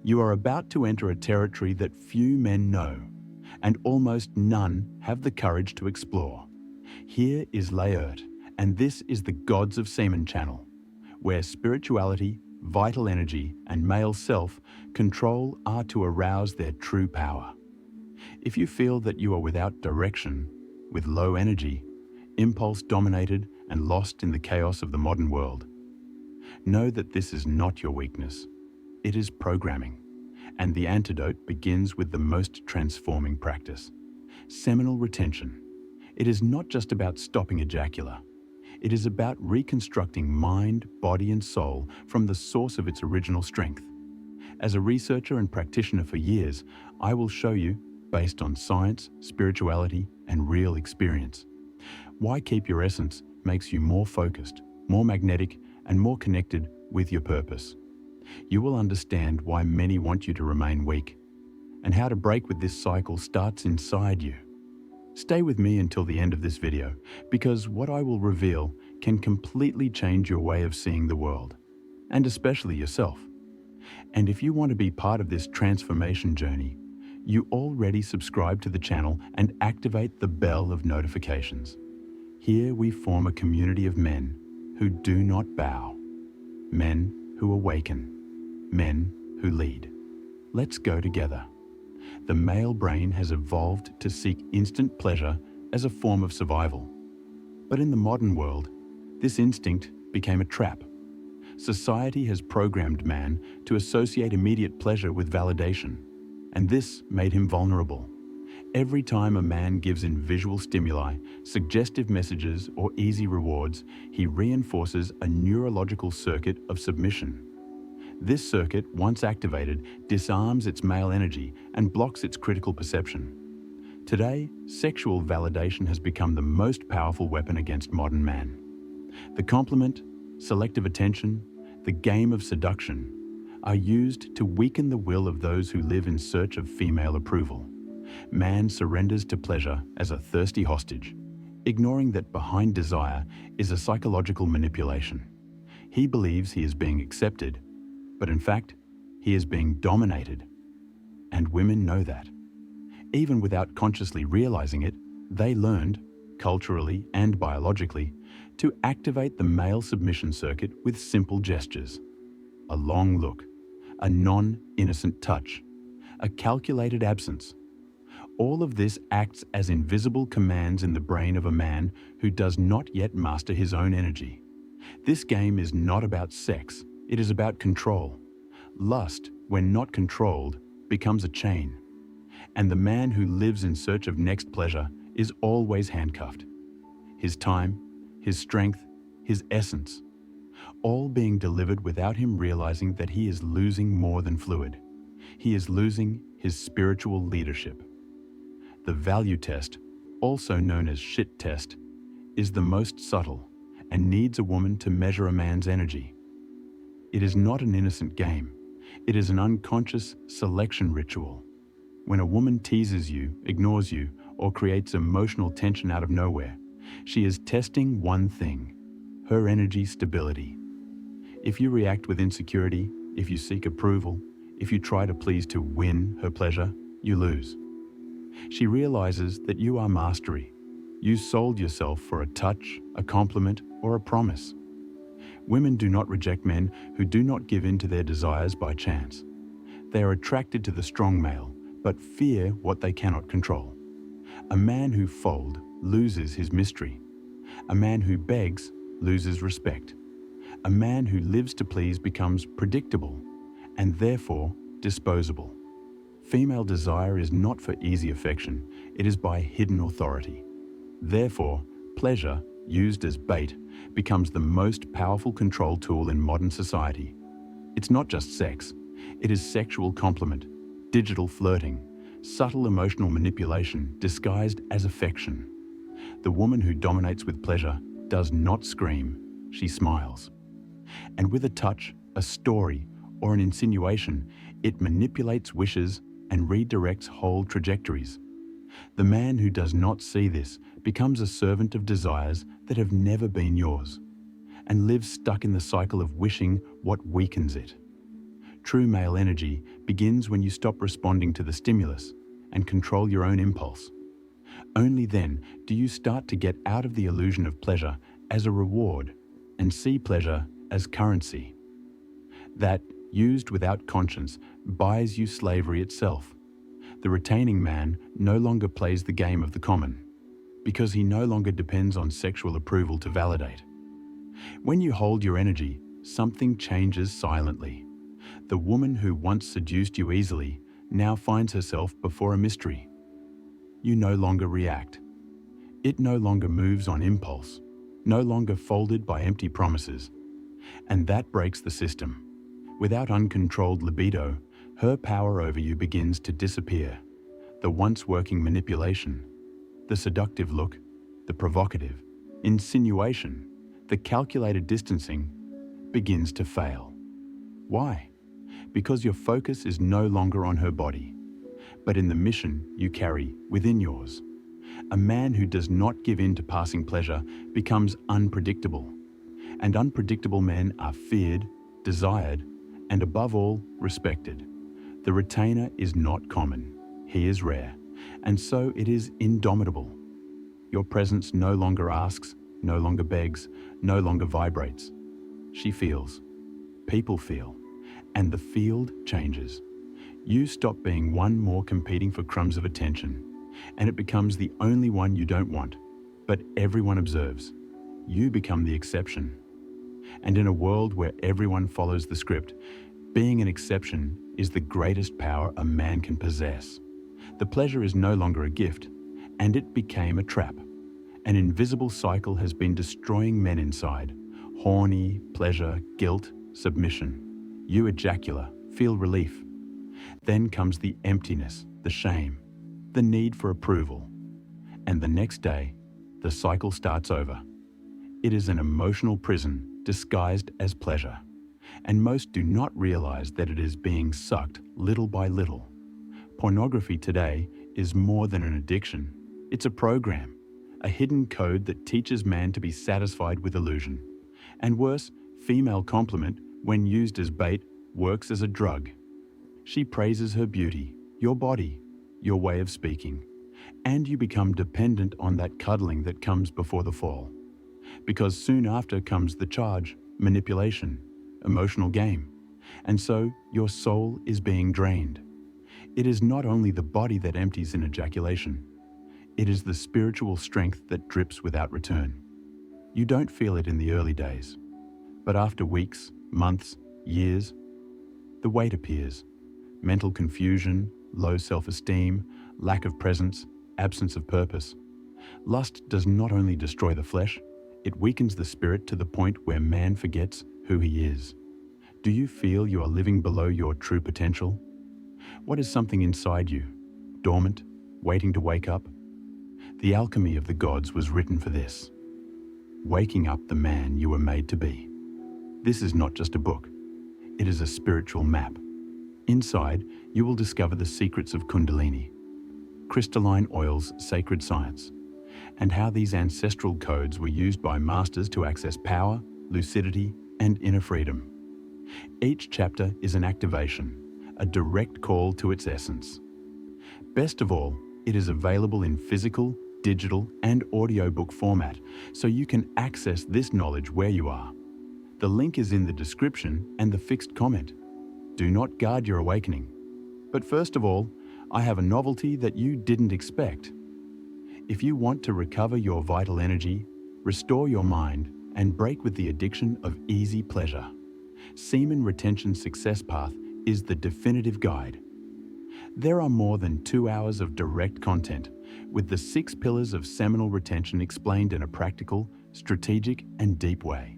You are about to enter a territory that few men know, and almost none have the courage to explore. Here is Laert, and this is the Gods of Semen channel, where spirituality, vital energy, and male self control are to arouse their true power. If you feel that you are without direction, with low energy, impulse-dominated, and lost in the chaos of the modern world, know that this is not your weakness. It is programming, and the antidote begins with the most transforming practice: seminal retention. It is not just about stopping ejacular. It is about reconstructing mind, body, and soul from the source of its original strength. As a researcher and practitioner for years, I will show you, based on science, spirituality, and real experience, why keep your essence makes you more focused, more magnetic, and more connected with your purpose. You will understand why many want you to remain weak, and how to break with this cycle starts inside you. Stay with me until the end of this video, because what I will reveal can completely change your way of seeing the world, and especially yourself. And if you want to be part of this transformation journey, you already subscribe to the channel and activate the bell of notifications. Here we form a community of men who do not bow, men who awaken, men who lead. Let's go together. The male brain has evolved to seek instant pleasure as a form of survival. But in the modern world, this instinct became a trap. Society has programmed man to associate immediate pleasure with validation, and this made him vulnerable. Every time a man gives in visual stimuli, suggestive messages, or easy rewards, he reinforces a neurological circuit of submission. This circuit, once activated, disarms its male energy and blocks its critical perception. Today, sexual validation has become the most powerful weapon against modern man. The compliment, selective attention, the game of seduction are used to weaken the will of those who live in search of female approval. Man surrenders to pleasure as a thirsty hostage, ignoring that behind desire is a psychological manipulation. He believes he is being accepted, but in fact, he is being dominated. And women know that. Even without consciously realizing it, they learned, culturally and biologically, to activate the male submission circuit with simple gestures. A long look, a non-innocent touch, a calculated absence. All of this acts as invisible commands in the brain of a man who does not yet master his own energy. This game is not about sex, it is about control. Lust, when not controlled, becomes a chain. And the man who lives in search of next pleasure is always handcuffed. His time, his strength, his essence, all being delivered without him realizing that he is losing more than fluid. He is losing his spiritual leadership. The value test, also known as shit test, is the most subtle and needs a woman to measure a man's energy. It is not an innocent game. It is an unconscious selection ritual. When a woman teases you, ignores you, or creates emotional tension out of nowhere, she is testing one thing: her energy stability. If you react with insecurity, if you seek approval, if you try to please to win her pleasure, you lose. She realizes that you are mastery. You sold yourself for a touch, a compliment, or a promise. Women do not reject men who do not give in to their desires by chance. They are attracted to the strong male, but fear what they cannot control. A man who folds loses his mystery. A man who begs loses respect. A man who lives to please becomes predictable and therefore disposable. Female desire is not for easy affection, it is by hidden authority. Therefore, pleasure, used as bait, becomes the most powerful control tool in modern society. It's not just sex, it is sexual compliment, digital flirting, subtle emotional manipulation disguised as affection. The woman who dominates with pleasure does not scream, she smiles. And with a touch, a story, or an insinuation, it manipulates wishes and redirects whole trajectories. The man who does not see this becomes a servant of desires that have never been yours, and lives stuck in the cycle of wishing what weakens it. True male energy begins when you stop responding to the stimulus and control your own impulse. Only then do you start to get out of the illusion of pleasure as a reward and see pleasure as currency. That, used without conscience, buys you slavery itself. The retaining man no longer plays the game of the common, because he no longer depends on sexual approval to validate. When you hold your energy, something changes silently. The woman who once seduced you easily now finds herself before a mystery. You no longer react. It no longer moves on impulse, no longer folded by empty promises. And that breaks the system. Without uncontrolled libido, her power over you begins to disappear. The once working manipulation, the seductive look, the provocative insinuation, the calculated distancing begins to fail. Why? Because your focus is no longer on her body, but in the mission you carry within yours. A man who does not give in to passing pleasure becomes unpredictable, and unpredictable men are feared, desired, and above all, respected. The retainer is not common, he is rare, and so it is indomitable. Your presence no longer asks, no longer begs, no longer vibrates. She feels, people feel, and the field changes. You stop being one more competing for crumbs of attention, and it becomes the only one you don't want, but everyone observes. You become the exception. And in a world where everyone follows the script, being an exception is the greatest power a man can possess. The pleasure is no longer a gift, and it became a trap. An invisible cycle has been destroying men inside. Horny, pleasure, guilt, submission. You ejaculate, feel relief. Then comes the emptiness, the shame, the need for approval. And the next day, the cycle starts over. It is an emotional prison disguised as pleasure, and most do not realize that it is being sucked little by little. Pornography today is more than an addiction. It's a program, a hidden code that teaches man to be satisfied with illusion. And worse, female compliment, when used as bait, works as a drug. She praises her beauty, your body, your way of speaking, and you become dependent on that cuddling that comes before the fall. Because soon after comes the charge, manipulation, emotional game, and so your soul is being drained. It is not only the body that empties in ejaculation, it is the spiritual strength that drips without return. You don't feel it in the early days, but after weeks, months, years, the weight appears. Mental confusion, low self-esteem, lack of presence, absence of purpose. Lust does not only destroy the flesh, it weakens the spirit to the point where man forgets who he is. Do you feel you are living below your true potential? What is something inside you, dormant, waiting to wake up? The alchemy of the gods was written for this. Waking up the man you were made to be. This is not just a book. It is a spiritual map. Inside, you will discover the secrets of Kundalini, crystalline oil's sacred science, and how these ancestral codes were used by masters to access power, lucidity, and inner freedom. Each chapter is an activation, a direct call to its essence. Best of all, it is available in physical, digital, and audiobook format, so you can access this knowledge where you are. The link is in the description and the fixed comment. Do not guard your awakening. But first of all, I have a novelty that you didn't expect. If you want to recover your vital energy, restore your mind, and break with the addiction of easy pleasure, Semen Retention Success Path is the definitive guide. There are more than 2 hours of direct content, with the 6 pillars of seminal retention explained in a practical, strategic, and deep way.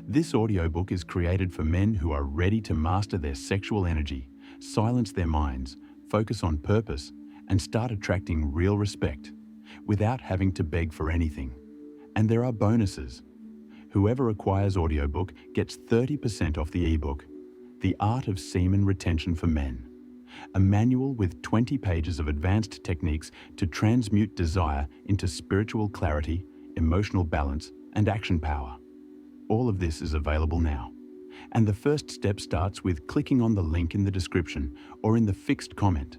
This audiobook is created for men who are ready to master their sexual energy, silence their minds, focus on purpose, and start attracting real respect, without having to beg for anything. And there are bonuses. Whoever acquires audiobook gets 30% off the ebook, The Art of Semen Retention for Men, a manual with 20 pages of advanced techniques to transmute desire into spiritual clarity, emotional balance, and action power. All of this is available now. And the first step starts with clicking on the link in the description or in the fixed comment.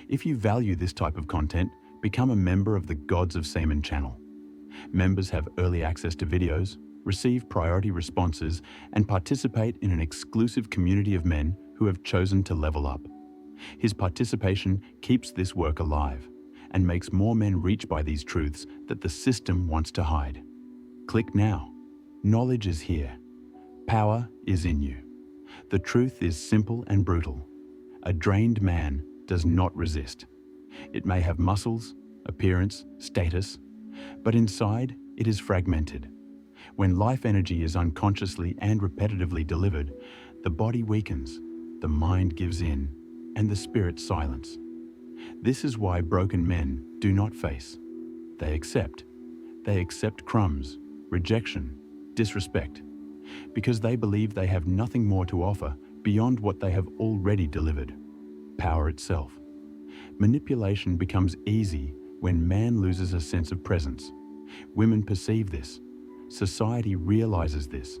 If you value this type of content, become a member of the Gods of SEMEN channel. Members have early access to videos, receive priority responses, and participate in an exclusive community of men who have chosen to level up. His participation keeps this work alive and makes more men reach by these truths that the system wants to hide. Click now. Knowledge is here. Power is in you. The truth is simple and brutal. A drained man does not resist. It may have muscles, appearance, status, but inside it is fragmented. When life energy is unconsciously and repetitively delivered, the body weakens, the mind gives in, and the spirit silence. This is why broken men do not face. They accept. They accept crumbs, rejection, disrespect, because they believe they have nothing more to offer beyond what they have already delivered, power itself. Manipulation becomes easy when man loses a sense of presence. Women perceive this. Society realizes this,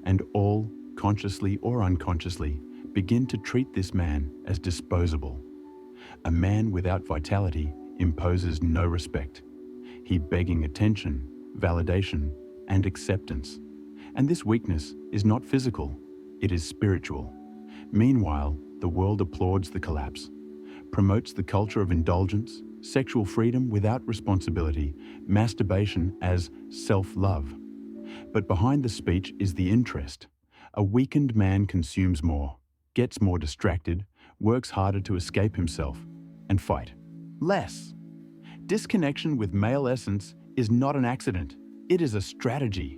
and all, consciously or unconsciously, begin to treat this man as disposable. A man without vitality imposes no respect. He begging attention, validation, and acceptance. And this weakness is not physical, it is spiritual. Meanwhile, the world applauds the collapse, promotes the culture of indulgence, sexual freedom without responsibility, masturbation as self-love. But behind the speech is the interest. A weakened man consumes more, gets more distracted, works harder to escape himself, and fight less. Disconnection with male essence is not an accident, it is a strategy.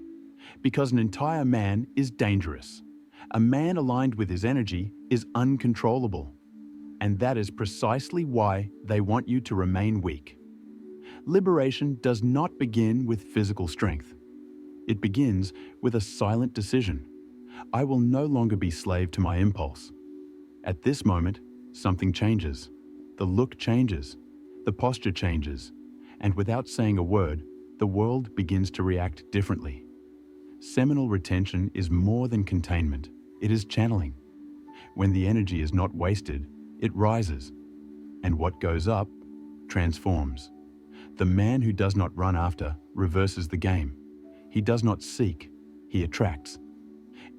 Because an entire man is dangerous. A man aligned with his energy is uncontrollable. And that is precisely why they want you to remain weak. Liberation does not begin with physical strength. It begins with a silent decision. I will no longer be slave to my impulse. At this moment, something changes. The look changes. The posture changes. And without saying a word, the world begins to react differently. Seminal retention is more than containment. It is channeling. When the energy is not wasted, it rises. And what goes up transforms. The man who does not run after reverses the game. He does not seek, he attracts.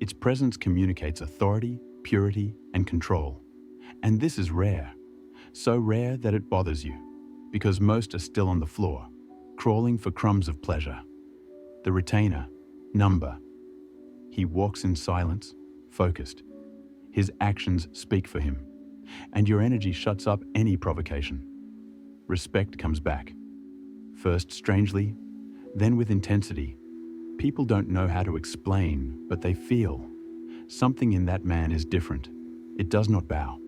Its presence communicates authority, purity, and control. And this is rare. So rare that it bothers you, because most are still on the floor, crawling for crumbs of pleasure. The retainer, number. He walks in silence, focused. His actions speak for him, and your energy shuts up any provocation. Respect comes back. First strangely, then with intensity. People don't know how to explain, but they feel. Something in that man is different. It does not bow.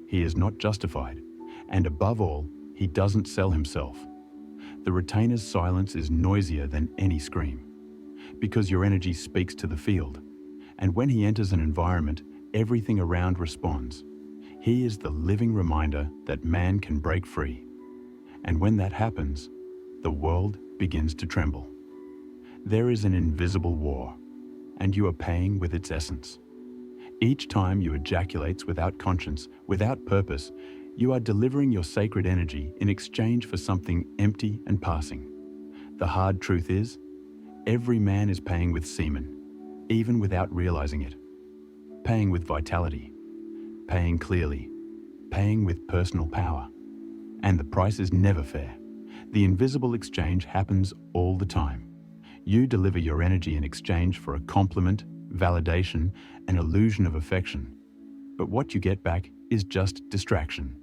He is not justified. And above all, he doesn't sell himself. The retainer's silence is noisier than any scream, because your energy speaks to the field. And when he enters an environment, everything around responds. He is the living reminder that man can break free. And when that happens, the world begins to tremble. There is an invisible war, and you are paying with its essence. Each time you ejaculate without conscience, without purpose, you are delivering your sacred energy in exchange for something empty and passing. The hard truth is, every man is paying with semen, even without realizing it. Paying with vitality, paying clearly, paying with personal power. And the price is never fair. The invisible exchange happens all the time. You deliver your energy in exchange for a compliment, validation, an illusion of affection. But what you get back is just distraction.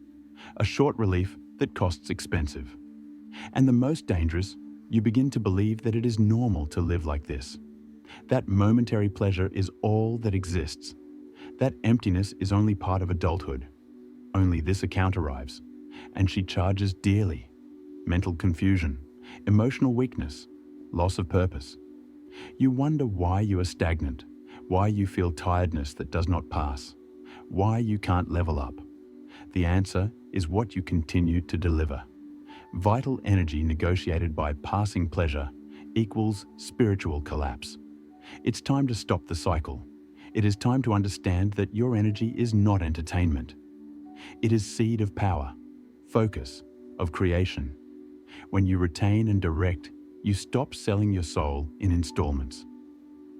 A short relief that costs expensive. And the most dangerous, you begin to believe that it is normal to live like this. That momentary pleasure is all that exists. That emptiness is only part of adulthood. Only this account arrives, and she charges dearly. Mental confusion, emotional weakness, loss of purpose. You wonder why you are stagnant, why you feel tiredness that does not pass, why you can't level up. The answer is what you continue to deliver. Vital energy negotiated by passing pleasure equals spiritual collapse. It's time to stop the cycle. It is time to understand that your energy is not entertainment. It is seed of power, focus, of creation. When you retain and direct, you stop selling your soul in installments.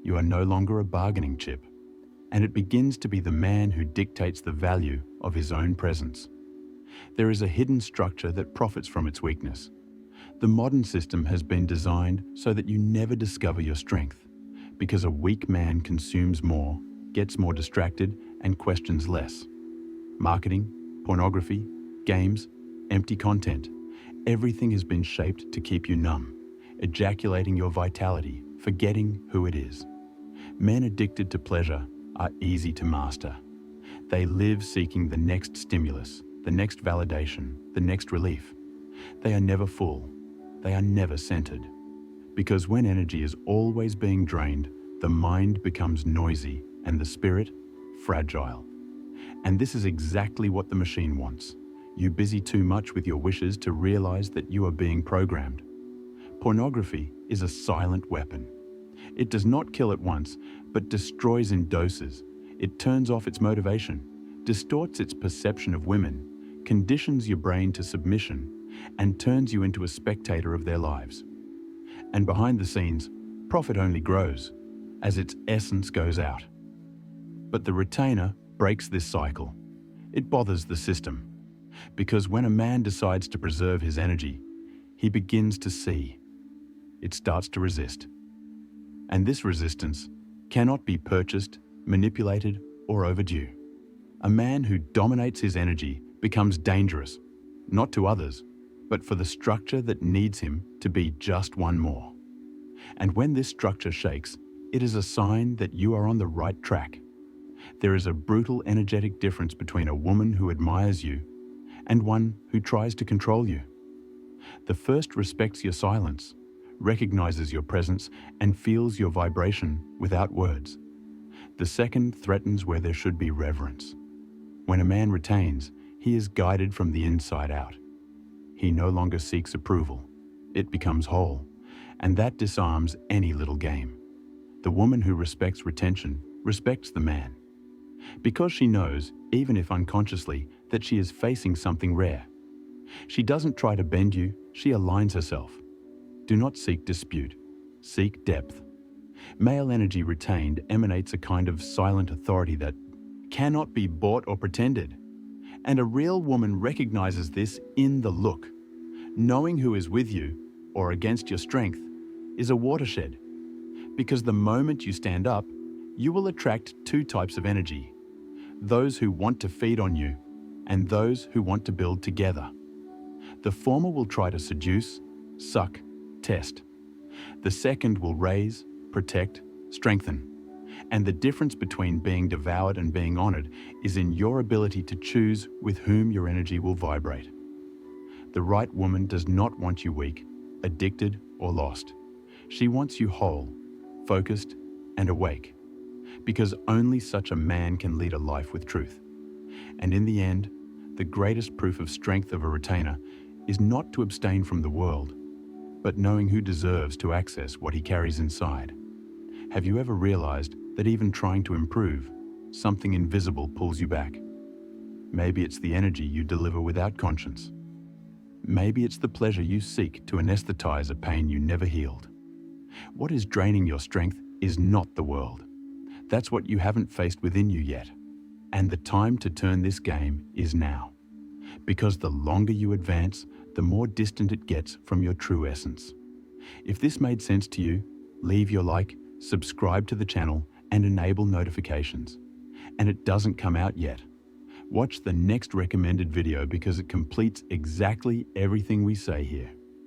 You are no longer a bargaining chip, and it begins to be the man who dictates the value of his own presence. There is a hidden structure that profits from its weakness. The modern system has been designed so that you never discover your strength, because a weak man consumes more, gets more distracted, and questions less. Marketing, pornography, games, empty content, everything has been shaped to keep you numb, ejaculating your vitality, forgetting who it is. Men addicted to pleasure are easy to master. They live seeking the next stimulus, the next validation, the next relief. They are never full. They are never centered. Because when energy is always being drained, the mind becomes noisy and the spirit fragile. And this is exactly what the machine wants. You busy too much with your wishes to realize that you are being programmed. Pornography is a silent weapon. It does not kill at once, but destroys in doses. It turns off its motivation, distorts its perception of women, conditions your brain to submission, and turns you into a spectator of their lives. And behind the scenes, profit only grows as its essence goes out. But the retainer breaks this cycle. It bothers the system. Because when a man decides to preserve his energy, he begins to see. It starts to resist. And this resistance cannot be purchased, manipulated, or overdue. A man who dominates his energy becomes dangerous, not to others, but for the structure that needs him to be just one more. And when this structure shakes, it is a sign that you are on the right track. There is a brutal energetic difference between a woman who admires you and one who tries to control you. The first respects your silence, recognizes your presence, and feels your vibration without words. The second threatens where there should be reverence. When a man retains, he is guided from the inside out. He no longer seeks approval. It becomes whole, and that disarms any little game. The woman who respects retention respects the man, because she knows, even if unconsciously, that she is facing something rare. She doesn't try to bend you, she aligns herself. Do not seek dispute, seek depth. Male energy retained emanates a kind of silent authority that cannot be bought or pretended. And a real woman recognizes this in the look. Knowing who is with you, or against your strength, is a watershed. Because the moment you stand up, you will attract two types of energy. Those who want to feed on you, and those who want to build together. The former will try to seduce, suck, test. The second will raise, protect, strengthen. And the difference between being devoured and being honored is in your ability to choose with whom your energy will vibrate. The right woman does not want you weak, addicted, or lost. She wants you whole, focused, and awake. Because only such a man can lead a life with truth. And in the end, the greatest proof of strength of a retainer is not to abstain from the world, but knowing who deserves to access what he carries inside. Have you ever realized that even trying to improve, something invisible pulls you back? Maybe it's the energy you deliver without conscience. Maybe it's the pleasure you seek to anesthetize a pain you never healed. What is draining your strength is not the world. That's what you haven't faced within you yet. And the time to turn this game is now. Because the longer you advance, the more distant it gets from your true essence. If this made sense to you, leave your like, subscribe to the channel, and enable notifications. And it doesn't come out yet. Watch the next recommended video because it completes exactly everything we say here.